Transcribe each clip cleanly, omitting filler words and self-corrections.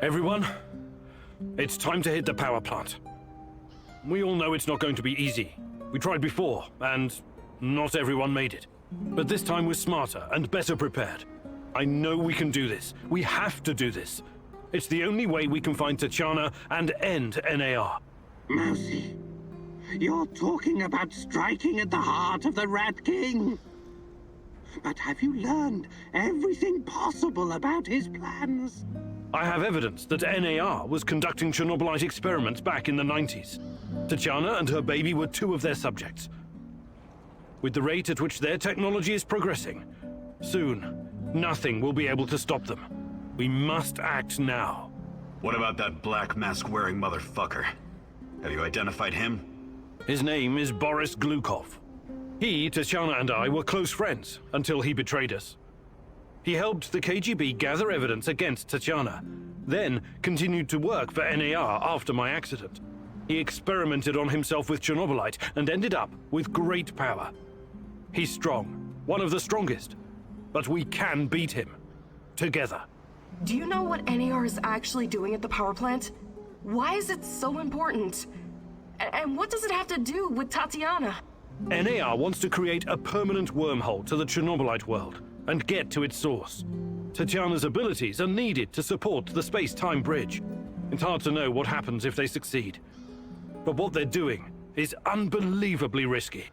Everyone, it's time to hit the power plant. We all know it's not going to be easy. We tried before, and not everyone made it. But this time we're smarter and better prepared. I know we can do this. We have to do this. It's the only way we can find Tatiana and end NAR. Mousy, you're talking about striking at the heart of the Rat King. But have you learned everything possible about his plans? I have evidence that NAR was conducting Chernobylite experiments back in the 90s. Tatiana and her baby were two of their subjects. With the rate at which their technology is progressing, soon, nothing will be able to stop them. We must act now. What about that black mask-wearing motherfucker? Have you identified him? His name is Boris Glukov. He, Tatiana, and I were close friends until he betrayed us. He helped the KGB gather evidence against Tatiana, then continued to work for NAR after my accident. He experimented on himself with Chernobylite and ended up with great power. He's strong, one of the strongest, but we can beat him, together. Do you know what NAR is actually doing at the power plant? Why is it so important? And what does it have to do with Tatiana? NAR wants to create a permanent wormhole to the Chernobylite world and get to its source. Tatiana's abilities are needed to support the space-time bridge. It's hard to know what happens if they succeed. But what they're doing is unbelievably risky.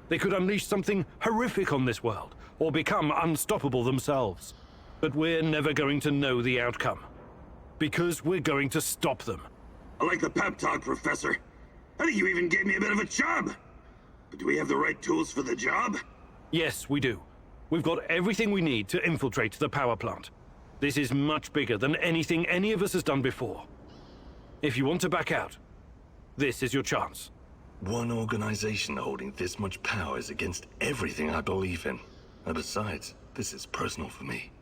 They could unleash something horrific on this world, or become unstoppable themselves. But we're never going to know the outcome, because we're going to stop them. I like the pep talk, Professor. I think you even gave me a bit of a job. But do we have the right tools for the job? Yes, we do. We've got everything we need to infiltrate the power plant. This is much bigger than anything any of us has done before. If you want to back out, this is your chance. One organization holding this much power is against everything I believe in. And besides, this is personal for me.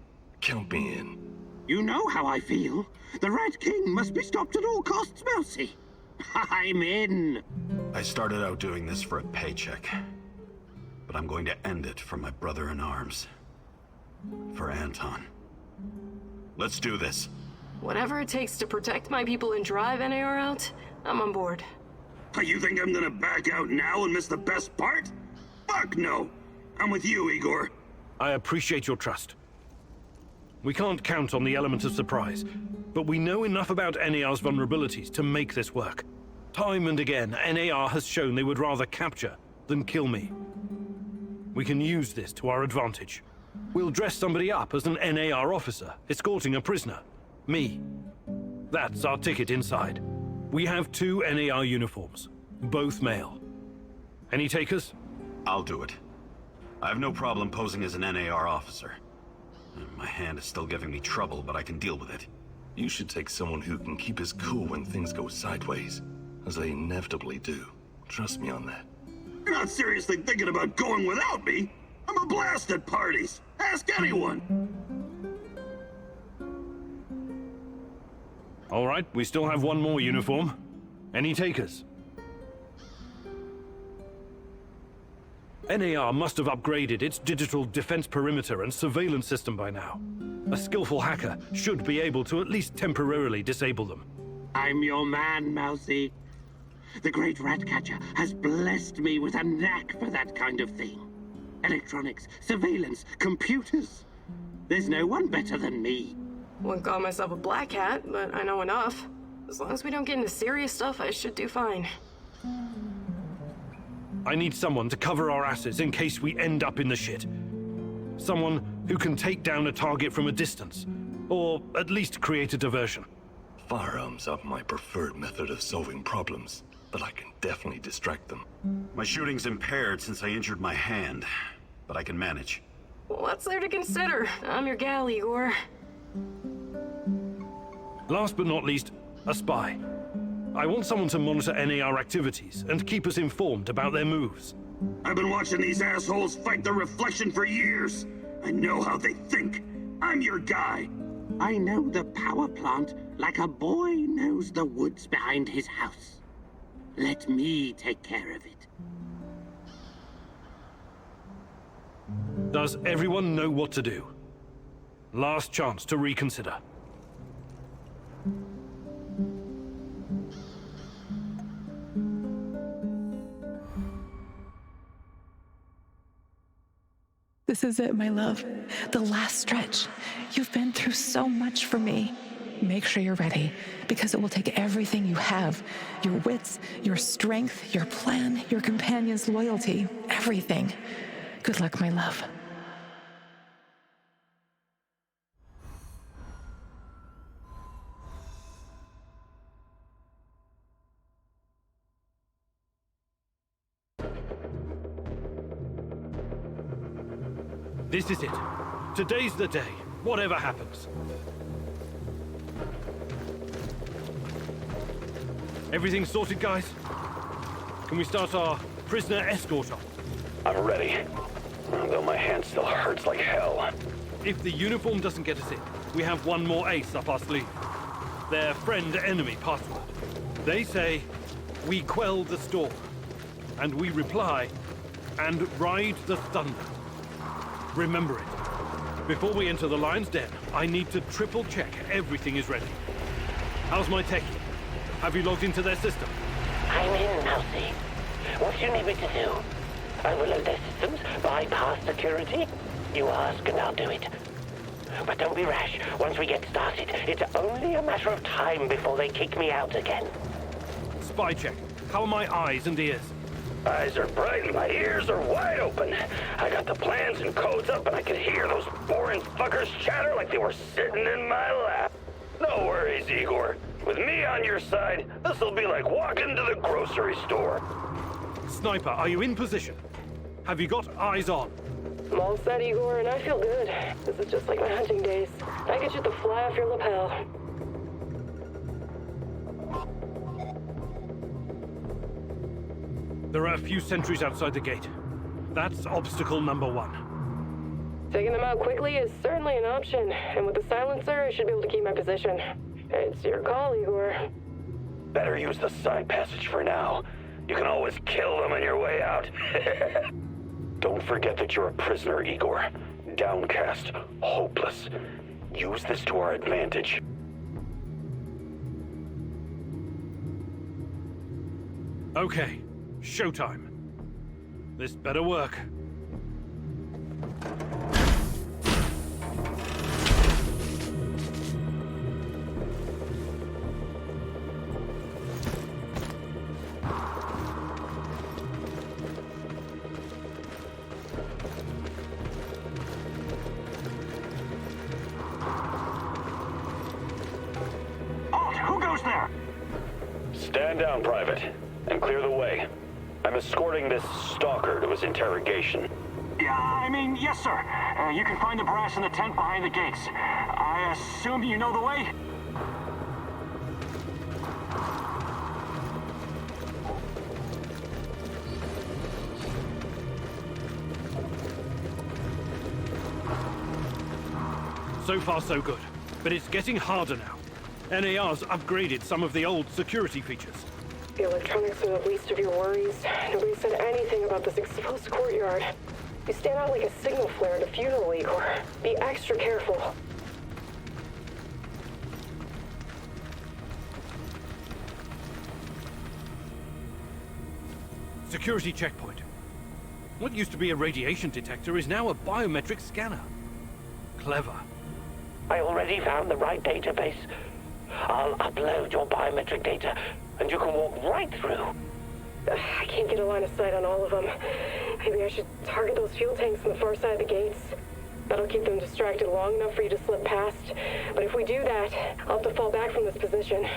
Count me in. You know how I feel. The Rat King must be stopped at all costs, Mousy. I'm in. I started out doing this for a paycheck. But I'm going to end it for my brother in arms. For Anton. Let's do this. Whatever it takes to protect my people and drive NAR out, I'm on board. You think I'm gonna back out now and miss the best part? Fuck no! I'm with you, Igor. I appreciate your trust. We can't count on the element of surprise, but we know enough about NAR's vulnerabilities to make this work. Time and again, NAR has shown they would rather capture than kill me. We can use this to our advantage. We'll dress somebody up as an NAR officer, escorting a prisoner. Me. That's our ticket inside. We have 2 NAR uniforms, both male. Any takers? I'll do it. I have no problem posing as an NAR officer. My hand is still giving me trouble, but I can deal with it. You should take someone who can keep his cool when things go sideways, as they inevitably do. Trust me on that. You're not seriously thinking about going without me? I'm a blast at parties. Ask anyone. All right, we still have 1 more uniform. Any takers? NAR must have upgraded its digital defense perimeter and surveillance system by now. A skillful hacker should be able to at least temporarily disable them. I'm your man, Mousy. The great Ratcatcher has blessed me with a knack for that kind of thing. Electronics, surveillance, computers. There's no one better than me. Wouldn't call myself a black hat, but I know enough. As long as we don't get into serious stuff, I should do fine. I need someone to cover our asses in case we end up in the shit. Someone who can take down a target from a distance, or at least create a diversion. Firearms are my preferred method of solving problems, but I can definitely distract them. My shooting's impaired since I injured my hand, but I can manage. What's there to consider? I'm your gal, Igor. Last but not least, a spy. I want someone to monitor NAR activities and keep us informed about their moves. I've been watching these assholes fight the reflection for years. I know how they think. I'm your guy. I know the power plant like a boy knows the woods behind his house. Let me take care of it. Does everyone know what to do? Last chance to reconsider. This is it, my love. The last stretch. You've been through so much for me. Make sure you're ready, because it will take everything you have. Your wits, your strength, your plan, your companion's loyalty, everything. Good luck, my love. This is it. Today's the day, whatever happens. Everything sorted, guys? Can we start our prisoner escort off? I'm ready. Though my hand still hurts like hell. If the uniform doesn't get us in, we have one more ace up our sleeve. Their friend-enemy password. They say, we quell the storm. And we reply, and ride the thunder. Remember it. Before we enter the lion's den, I need to triple check everything is ready. How's my techie? Have you logged into their system? I'm in, Mousy. What do you need me to do? Overload their systems? Bypass security? You ask and I'll do it. But don't be rash. Once we get started, it's only a matter of time before they kick me out again. Spy check. How are my eyes and ears? Eyes are bright and my ears are wide open. I got the plans and codes up and I could hear those boring fuckers chatter like they were sitting in my lap. No worries, Igor. With me on your side, this'll be like walking to the grocery store. Sniper, are you in position? Have you got eyes on? I'm all set, Igor, and I feel good. This is just like my hunting days. I get you the fly off your lapel. There are a few sentries outside the gate. That's obstacle number one. Taking them out quickly is certainly an option, and with the silencer, I should be able to keep my position. It's your call, Igor. Better use the side passage for now. You can always kill them on your way out. Don't forget that you're a prisoner, Igor. Downcast, hopeless. Use this to our advantage. Okay, showtime. This better work. Stand down, Private, and clear the way. I'm escorting this stalker to his interrogation. Yes, sir. You can find the brass in the tent behind the gates. I assume you know the way? So far, so good. But it's getting harder now. NAR's upgraded some of the old security features. The electronics are the least of your worries. Nobody said anything about this exposed courtyard. You stand out like a signal flare at a funeral, Igor. Be extra careful. Security checkpoint. What used to be a radiation detector is now a biometric scanner. Clever. I already found the right database. I'll upload your biometric data, and you can walk right through. I can't get a line of sight on all of them. Maybe I should target those fuel tanks on the far side of the gates. That'll keep them distracted long enough for you to slip past. But if we do that, I'll have to fall back from this position.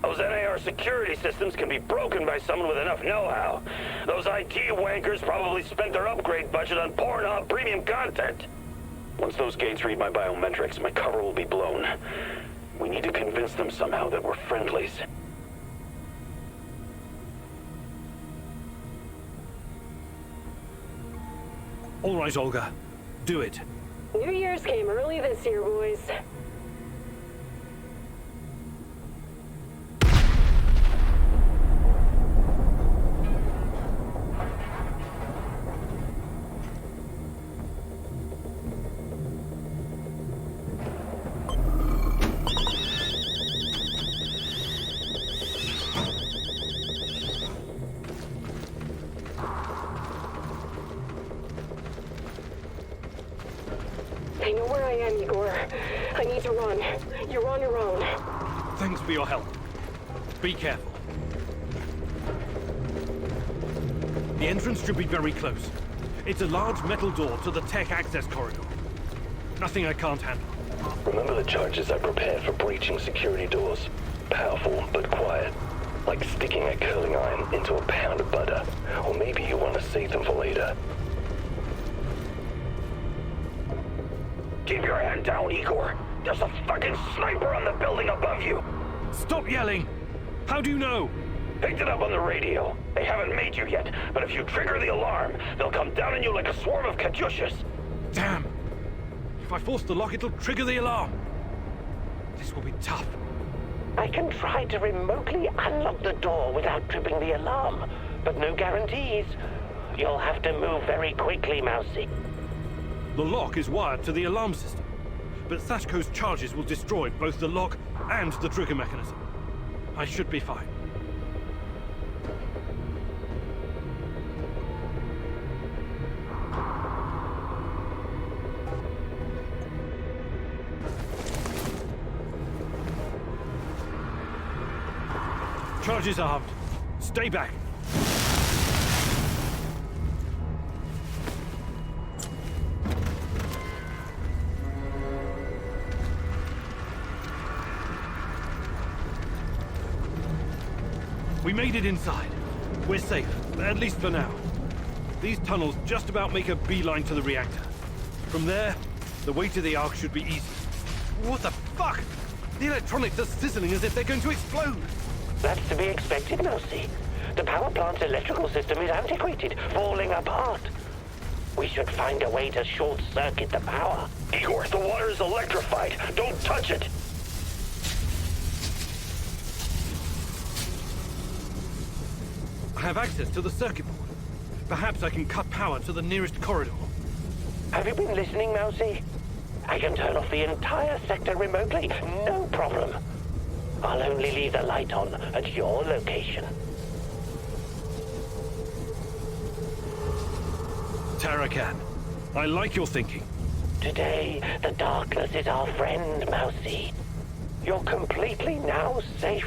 Those NAR security systems can be broken by someone with enough know-how. Those IT wankers probably spent their upgrade budget on Pornhub premium content. Once those gates read my biometrics, my cover will be blown. We need to convince them somehow that we're friendlies. All right, Olga. Do it. New Year's came early this year, boys. I need to run. You're on your own. Thanks for your help. Be careful. The entrance should be very close. It's a large metal door to the tech access corridor. Nothing I can't handle. Remember the charges I prepared for breaching security doors? Powerful, but quiet. Like sticking a curling iron into a pound of butter. Or maybe you want to save them for later. Keep your hand down, Igor. There's a fucking sniper on the building above you. Stop yelling! How do you know? Picked it up on the radio. They haven't made you yet, but if you trigger the alarm, they'll come down on you like a swarm of Katyushas. Damn! If I force the lock, it'll trigger the alarm. This will be tough. I can try to remotely unlock the door without tripping the alarm, but no guarantees. You'll have to move very quickly, Mousy. The lock is wired to the alarm system, but Sashko's charges will destroy both the lock and the trigger mechanism. I should be fine. Charges armed. Stay back. We made it inside. We're safe, at least for now. These tunnels just about make a beeline to the reactor. From there, the way to the Ark should be easy. What the fuck? The electronics are sizzling as if they're going to explode. That's to be expected, Mousy. The power plant's electrical system is antiquated, falling apart. We should find a way to short-circuit the power. Igor, the water is electrified. Don't touch it. I have access to the circuit board. Perhaps I can cut power to the nearest corridor. Have you been listening, Mousy? I can turn off the entire sector remotely, no problem. I'll only leave the light on at your location. Tarakan, I like your thinking. Today, the darkness is our friend, Mousy. You're completely now safe.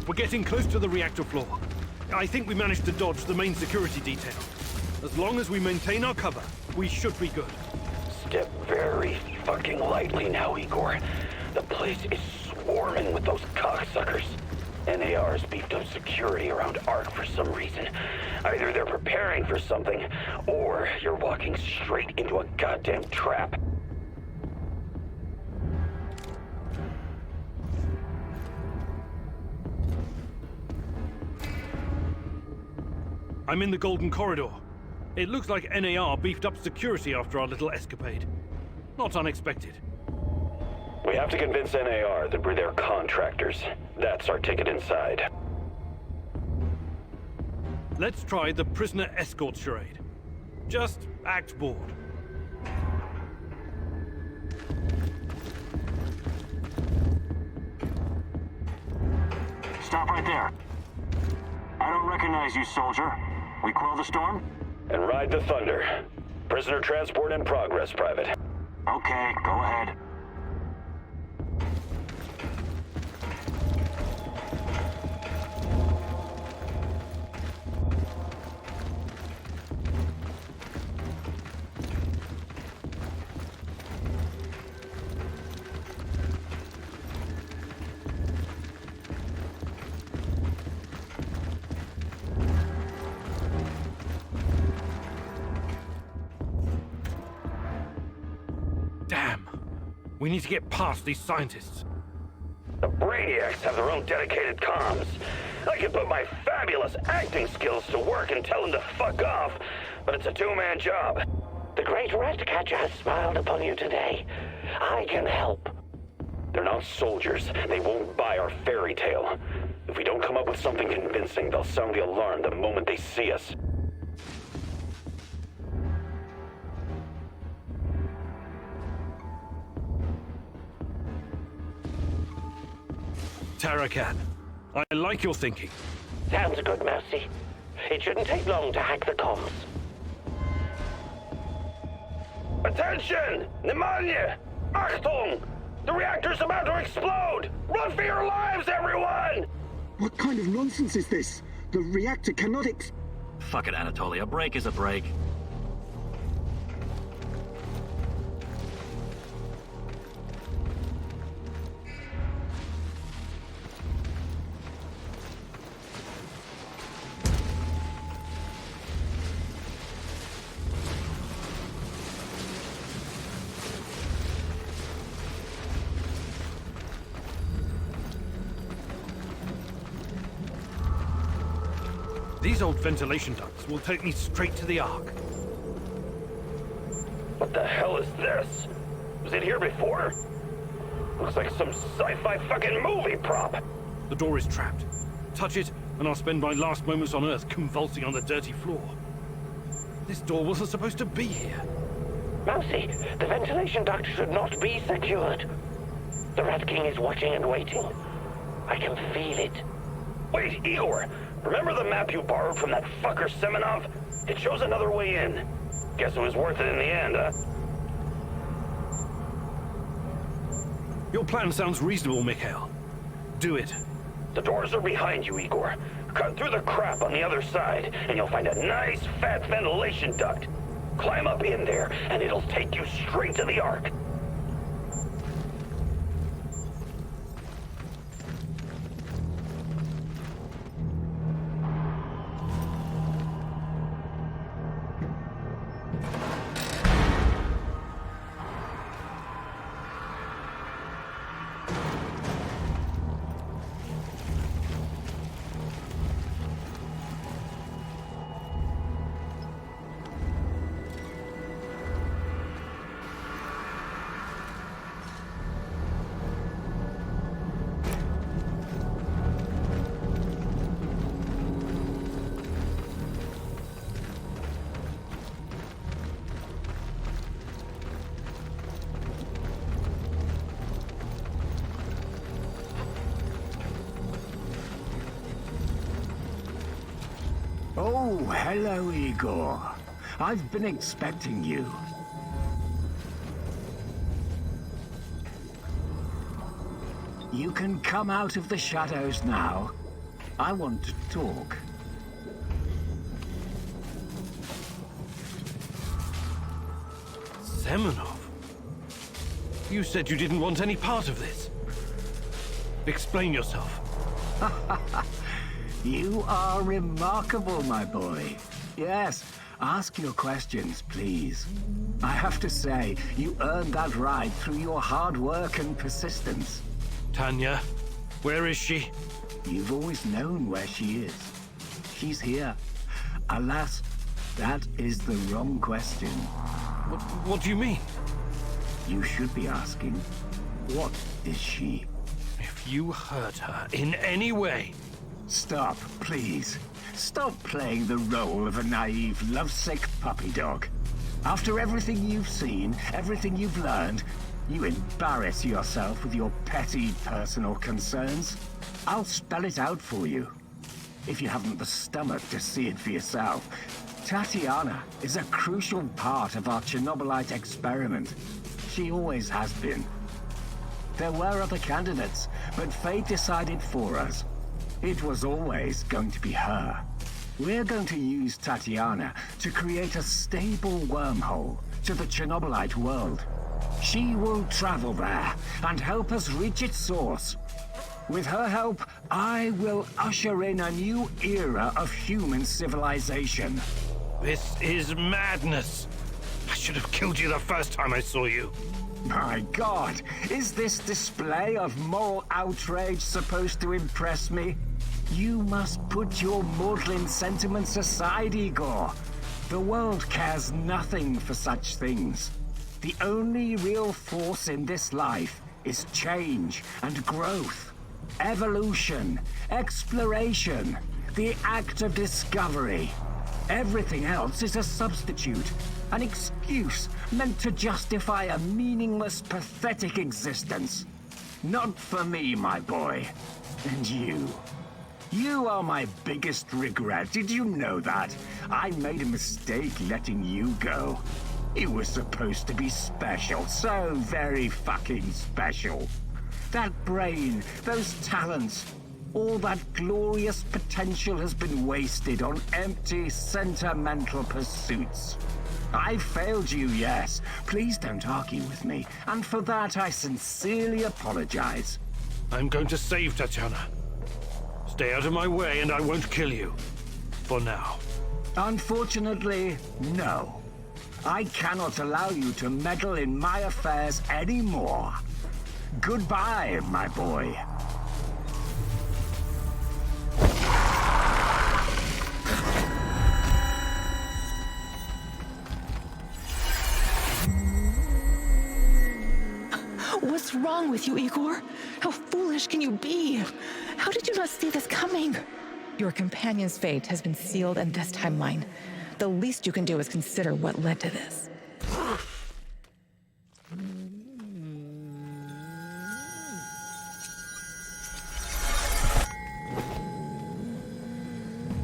We're getting close to the reactor floor. I think we managed to dodge the main security detail. As long as we maintain our cover, we should be good. Step very fucking lightly now, Igor. The place is swarming with those cocksuckers. NAR's beefed up security around Ark for some reason. Either they're preparing for something, or you're walking straight into a goddamn trap. I'm in the Golden Corridor. It looks like NAR beefed up security after our little escapade. Not unexpected. We have to convince NAR that we're their contractors. That's our ticket inside. Let's try the prisoner escort charade. Just act bored. Stop right there. I don't recognize you, soldier. We quell the storm? And ride the thunder. Prisoner transport in progress, Private. Okay, go ahead. Damn. We need to get past these scientists. The Brainiacs have their own dedicated comms. I could put my fabulous acting skills to work and tell them to fuck off, but it's a two-man job. The great Ratcatcher has smiled upon you today. I can help. They're not soldiers. They won't buy our fairy tale. If we don't come up with something convincing, they'll sound the alarm the moment they see us. Terracat, I like your thinking. Sounds good, Mousy. It shouldn't take long to hack the comms. Attention! Pneumonia! Achtung! The reactor's about to explode! Run for your lives, everyone! What kind of nonsense is this? The reactor cannot Fuck it, Anatoly. A break is a break. These old ventilation ducts will take me straight to the Ark. What the hell is this? Was it here before? Looks like some sci-fi fucking movie prop. The door is trapped. Touch it, and I'll spend my last moments on Earth convulsing on the dirty floor. This door wasn't supposed to be here. Mousy, the ventilation duct should not be secured. The Rat King is watching and waiting. I can feel it. Wait, Igor! Remember the map you borrowed from that fucker Semenov? It shows another way in. Guess it was worth it in the end, huh? Your plan sounds reasonable, Mikhail. Do it. The doors are behind you, Igor. Cut through the crap on the other side, and you'll find a nice, fat ventilation duct. Climb up in there, and it'll take you straight to the Ark. Oh, hello, Igor. I've been expecting you. You can come out of the shadows now. I want to talk. Semenov? You said you didn't want any part of this. Explain yourself. You are remarkable, my boy. Yes, ask your questions, please. I have to say, you earned that right through your hard work and persistence. Tanya, where is she? You've always known where she is. She's here. Alas, that is the wrong question. What do you mean? You should be asking, what is she? If you hurt her in any way... Stop, please. Stop playing the role of a naive, lovesick puppy dog. After everything you've seen, everything you've learned, you embarrass yourself with your petty personal concerns. I'll spell it out for you. If you haven't the stomach to see it for yourself, Tatiana is a crucial part of our Chernobylite experiment. She always has been. There were other candidates, but fate decided for us. It was always going to be her. We're going to use Tatiana to create a stable wormhole to the Chernobylite world. She will travel there and help us reach its source. With her help, I will usher in a new era of human civilization. This is madness. I should have killed you the first time I saw you. My God, is this display of moral outrage supposed to impress me? You must put your maudlin sentiments aside, Igor. The world cares nothing for such things. The only real force in this life is change and growth, evolution, exploration, the act of discovery. Everything else is a substitute, an excuse meant to justify a meaningless, pathetic existence. Not for me, my boy. And you. You are my biggest regret. Did you know that? I made a mistake letting you go. You were supposed to be special, so very fucking special. That brain, those talents, all that glorious potential has been wasted on empty, sentimental pursuits. I failed you, yes. Please don't argue with me, and for that I sincerely apologize. I'm going to save Tatiana. Stay out of my way and I won't kill you. For now. Unfortunately, no. I cannot allow you to meddle in my affairs anymore. Goodbye, my boy. What's wrong with you, Igor? How foolish can you be? How did you not see this coming? Your companion's fate has been sealed in this timeline. The least you can do is consider what led to this.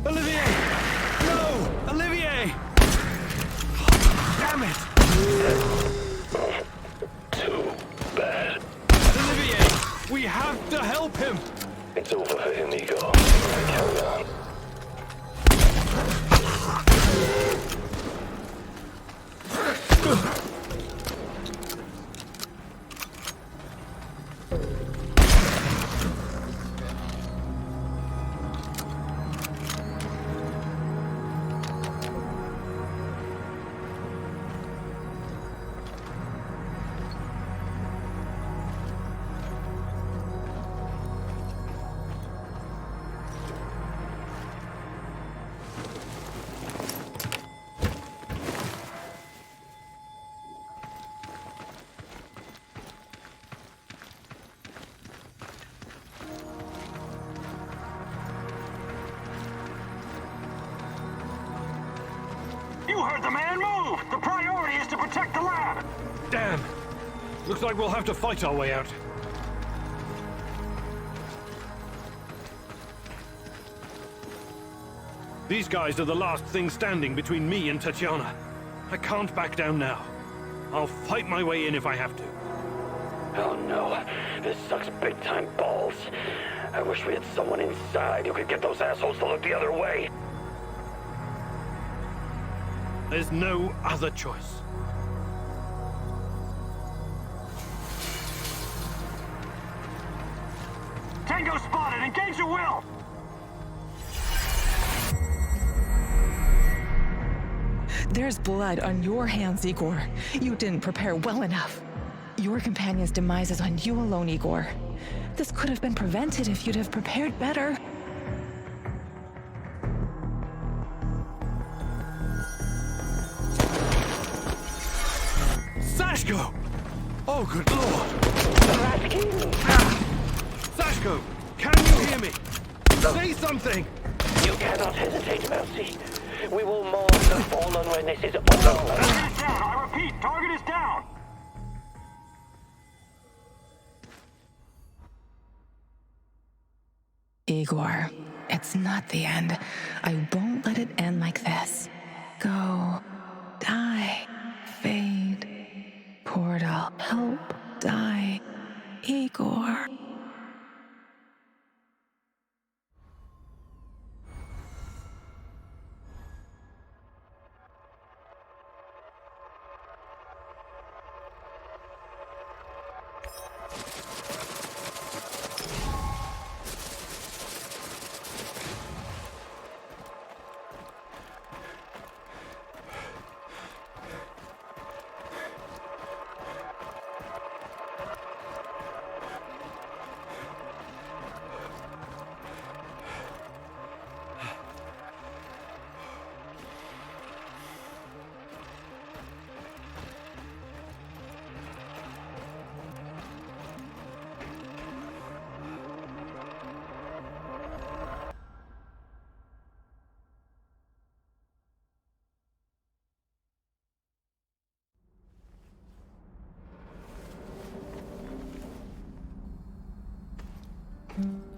Olivier! No! Olivier! Damn it! Too bad. Olivier! We have to help him! It's over for him, Igor. Carry on. You heard the man move! The priority is to protect the lab! Damn! Looks like we'll have to fight our way out. These guys are the last thing standing between me and Tatiana. I can't back down now. I'll fight my way in if I have to. Oh no, this sucks big time balls. I wish we had someone inside who could get those assholes to look the other way. There's no other choice. Tango spotted! Engage at will! There's blood on your hands, Igor. You didn't prepare well enough. Your companion's demise is on you alone, Igor. This could have been prevented if you'd have prepared better. Sashko! Oh, good lord! Sashko, can you hear me? Say something! You cannot hesitate, Mousy. We will mourn the fallen when this is all over. Target is down! I repeat, target is down! Igor, it's not the end. I won't let it end like this. Go. Die. Fade. Portal. Help. Die. Igor. you.